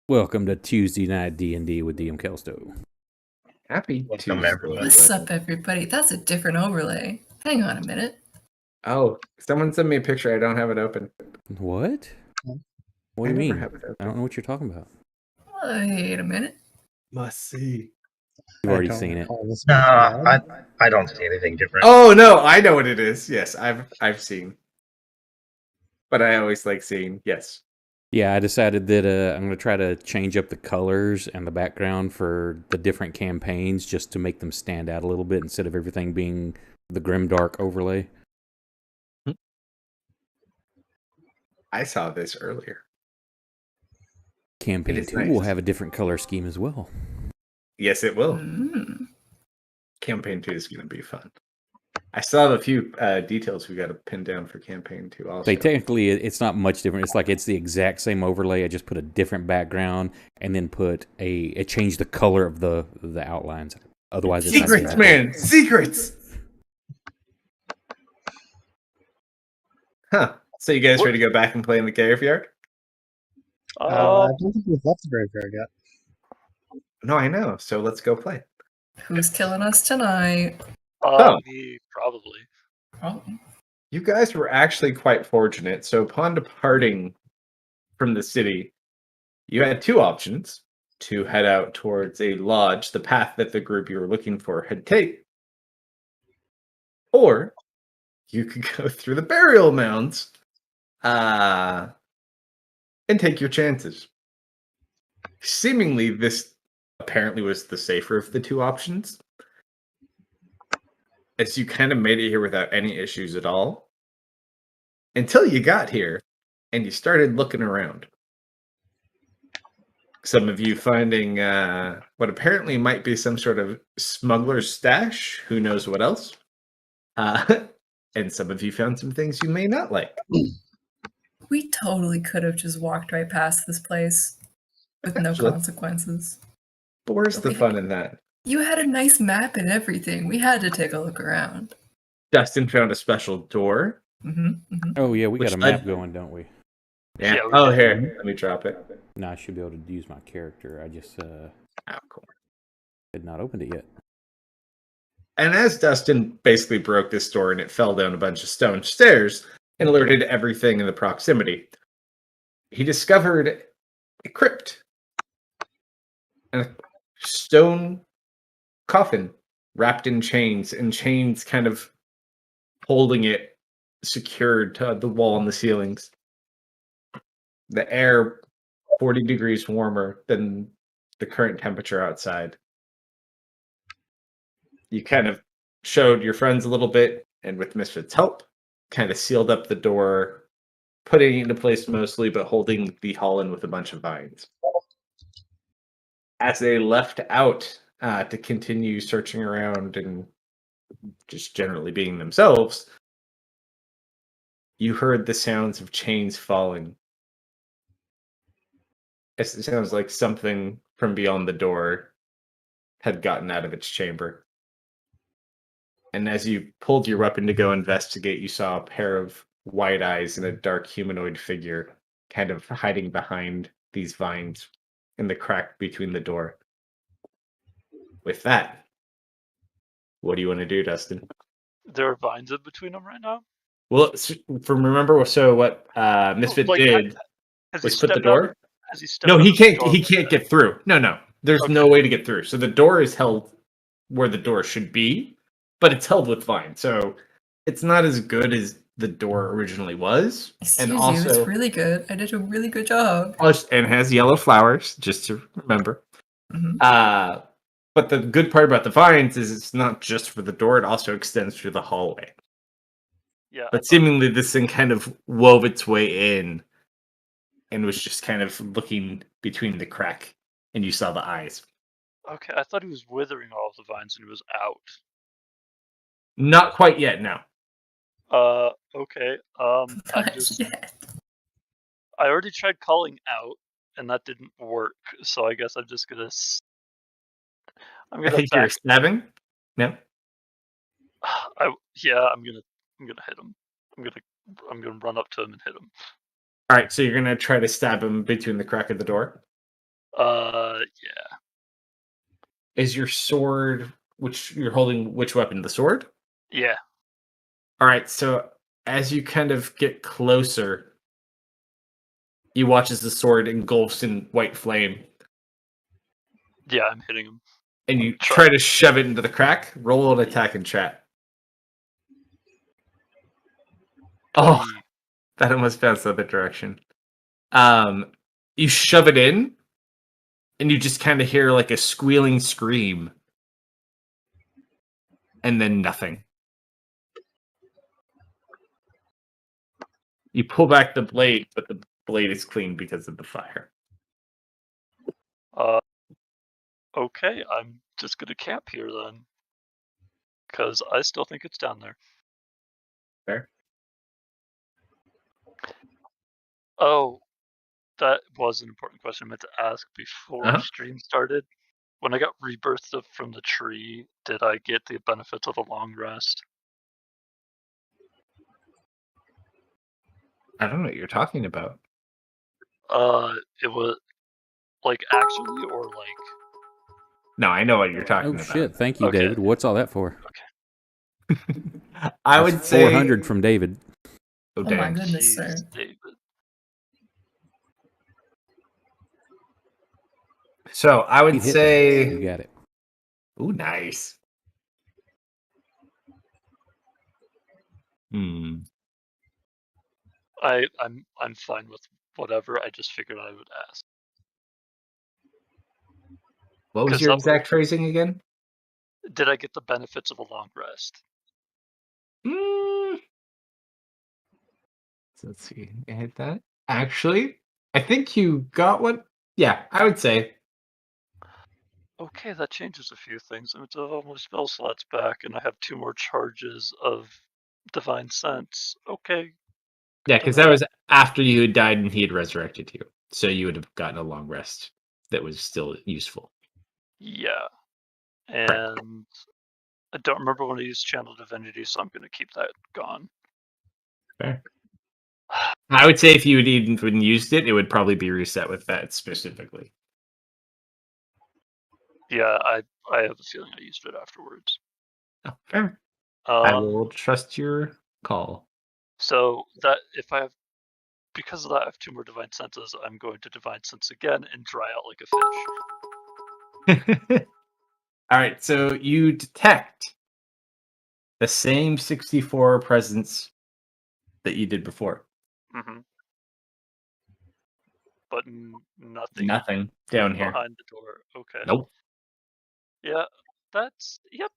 Welcome to Tuesday Night D&D with DM Kalsto. Happy Welcome, Tuesday. everyone. What's up, everybody? That's a different overlay. Hang on a minute. Oh, someone sent me a picture. I don't have it open. What? What do I you never mean? have it open. I don't know what you're talking about. Wait a minute. Must see. You've already seen it. No, I don't see anything different. Oh no, I know what it is. Yes, I've seen. But I always like seeing. Yes. Yeah, I decided that I'm going to try to change up the colors and the background for the different campaigns just to make them stand out a little bit instead of everything being the grimdark overlay. I saw this earlier. Campaign 2 will have a different color scheme as well. Yes, it will. Campaign 2 is going to be fun. I still have a few details we got to pin down for campaign 2 also. Technically, it's not much different. It's like it's the exact same overlay. I just put a different background and then put it changed the color of the outlines. Otherwise, it's secrets, man, secrets. Huh? So you guys ready to go back and play in the graveyard? I don't think we've left the graveyard yet. No, I know. So let's go play. Who's killing us tonight? Me, probably. Oh, You guys were actually quite fortunate. So upon departing from the city, you had two options to head out towards a lodge, the path that the group you were looking for had taken. Or you could go through the burial mounds and take your chances. Seemingly, this apparently was the safer of the two options, as you kind of made it here without any issues at all, until you got here and you started looking around. Some of you finding what apparently might be some sort of smuggler's stash, who knows what else. And some of you found some things you may not like. we totally could have just walked right past this place with no Actually. consequences. But where's the fun in that? You had a nice map and everything. We had to take a look around. Dustin found a special door. Oh, yeah, we Which got a map going, don't we? Yeah. Yeah, we Oh, did. here. Let me drop it. No, I should be able to use my character. I just Oh, cool. had not opened it yet. And as Dustin basically broke this door and it fell down a bunch of stone stairs and alerted everything in the proximity, he discovered a crypt. And a stone coffin wrapped in chains, and chains kind of holding it secured to the wall and the ceilings. The air 40 degrees warmer than the current temperature outside. You kind of showed your friends a little bit, and with Misfit's help, kind of sealed up the door, putting it into place mostly, but holding the hall in with a bunch of vines. As they left out to continue searching around and just generally being themselves, you heard the sounds of chains falling. It sounds like something from beyond the door had gotten out of its chamber. And as you pulled your weapon to go investigate, you saw a pair of white eyes and a dark humanoid figure kind of hiding behind these vines in the crack between the door. With that, what do you want to do, Dustin? There are vines in between them right now. Well, remember, so what Misfit Like, did Has he was put the stepped door. Has he stepped No, out he of the can't. door? He can't get through. No. There's Okay. no way to get through. So the door is held where the door should be, but it's held with vines. So it's not as good as the door originally was. Excuse and you, also, it's really good. I did a really good job. and has yellow flowers, just to remember. But the good part about the vines is it's not just for the door; it also extends through the hallway. Yeah. But seemingly, this thing kind of wove its way in, and was just kind of looking between the crack, and you saw the eyes. Okay, I thought he was withering all of the vines and he was out. Not quite yet, no. Okay. Not yet. I already tried calling out, and that didn't work. So I guess I'm just gonna. I'm I gonna. think you're stabbing. No. I'm gonna hit him. I'm gonna run up to him and hit him. All right, so you're gonna try to stab him between the crack of the door. Yeah. Is your sword, which you're holding, which weapon? The sword? Yeah. All right, so as you kind of get closer, you watch as the sword engulfs in white flame, Yeah, I'm hitting him. and you Try- try to shove it into the crack. Roll an attack and trap. Oh, 20. that almost bounced the other direction. You shove it in, and you just kind of hear like a squealing scream, and then nothing. You pull back the blade, but the blade is clean because of the fire. Okay, I'm just gonna camp here then. Because I still think it's down there. Fair. Oh, that was an important question I meant to ask before stream started. When I got rebirthed from the tree, did I get the benefits of a long rest? I don't know what you're talking about. It was like actually or like. No, I know what you're talking Oh about. shit! Thank you, Okay. David. What's all that for? I That's would say 400 from David. Oh, Oh my dang. goodness, Jeez, sir. David. So I would You hit say, that. You got it. ooh, nice. Hmm. I'm fine with whatever. I just figured I would ask. What was 'Cause your that- exact phrasing again? Did I get the benefits of a long rest? Mm. So let's see. I hit that. Actually, I think you got one. Yeah, I would say. Okay, that changes a few things. I mean, all my spell slots back, and I have 2 more charges of Divine Sense. Okay. Yeah, to because know. that was after you had died and he had resurrected you. So you would have gotten a long rest that was still useful. Yeah. And I don't remember when I used Channel Divinity, so I'm going to keep that gone. Fair. I would say if you had even used it, it would probably be reset with that specifically. Yeah, I have a feeling I used it afterwards. Oh, fair. I Um, will trust your call. so that if I have, because of that, I have 2 more Divine Senses, I'm going to Divine Sense again and dry out like a fish. All right, so you detect the same 64 presence that you did before. Mm-hmm. But nothing Nothing down here. behind the door. Okay. Nope. Yeah, I'm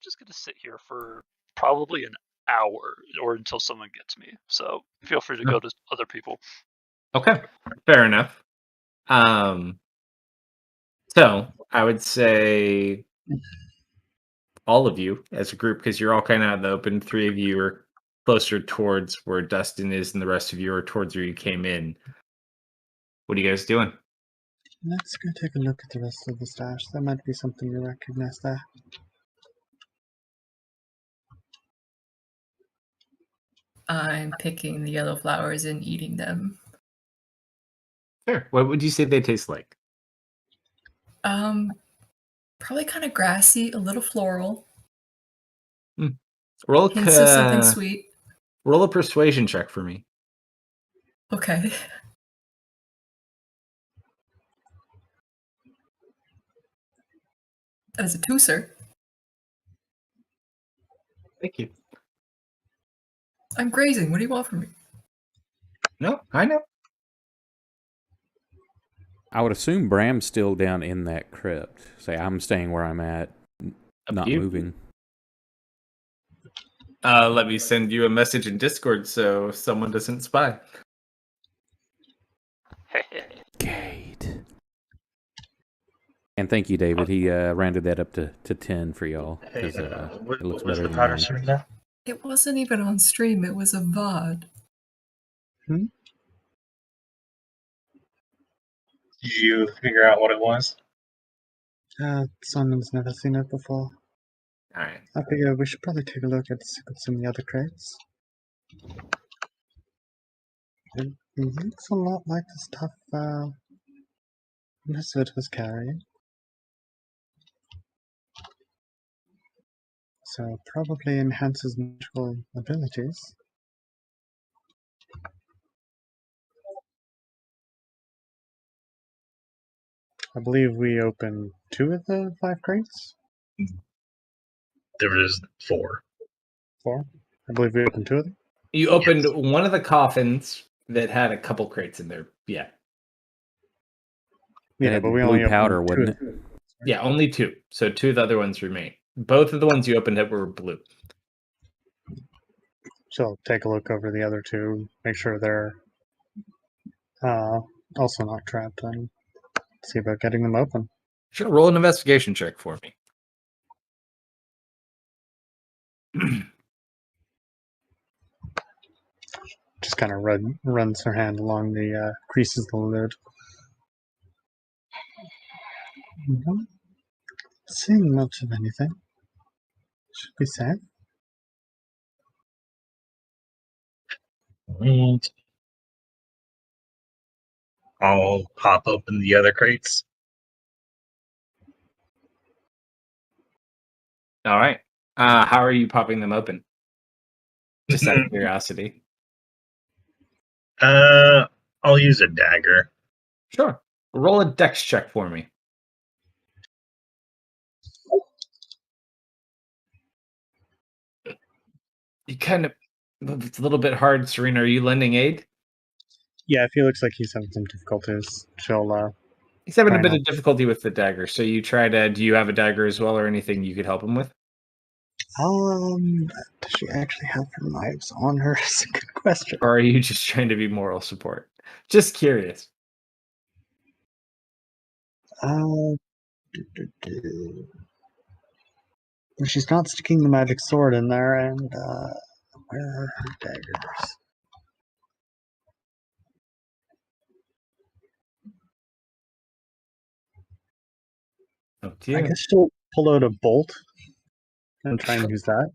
just gonna sit here for probably an hour or until someone gets me. So feel free to go to other people. Okay, fair enough. So I would say all of you as a group, because you're all kind of out in the open. 3 of you are closer towards where Dustin is, and the rest of you are towards where you came in. What are you guys doing? Let's go take a look at the rest of the stash. There might be something you recognize there. I'm picking the yellow flowers and eating them. Sure. What would you say they taste like? Probably kind of grassy, a little floral. Roll Hints of something sweet. Roll a persuasion check for me. Okay. That is a 2, sir. Thank you. I'm grazing. What do you want from me? No, I know. I would assume Bram's still down in that crypt. Say, I'm staying where I'm at, not you. moving. Let me send you a message in Discord so someone doesn't spy. Gate. And thank you, David. He rounded that up to 10 for y'all. Hey, 'Cause, what it looks was better the than powder mine. stream now? It wasn't even on stream. It was a VOD. Did you figure out what it was? Someone's never seen it before. Alright. I figure we should probably take a look at some of the other crates. It looks a lot like the stuff This it was carried. So probably enhances magical abilities. I believe we opened 2 of the 5 crates. There was 4. 4. I believe we opened 2 of them. You opened one of the coffins that had a couple crates in there. Yeah. It had but we only blue powder, opened 2 wasn't of it? them. Yeah, only 2. So 2 of the other ones remain. Both of the ones you opened up were blue. So I'll take a look over the other 2, make sure they're also not trapped, and see about getting them open. Sure, roll an investigation check for me. Just kind of runs her hand along the creases of the lid. Not seeing much of anything. Should be safe. Right. I'll pop open the other crates. All right. How are you popping them open? Just out of curiosity. I'll use a dagger. Sure. Roll a dex check for me. You kind of, it's a little bit hard, Serena. Are you lending aid? Yeah, if he looks like he's having some difficulties, she'll He's having a Try bit not. of difficulty with the dagger. So you try to, do you have a dagger as well or anything you could help him with? Does she actually have her knives on her? Is a good question. Or are you just trying to be moral support? Just curious. Do, do, do. Well, she's not sticking the magic sword in there, and where are her daggers? Up to I you. guess she'll pull out a bolt and try and use that.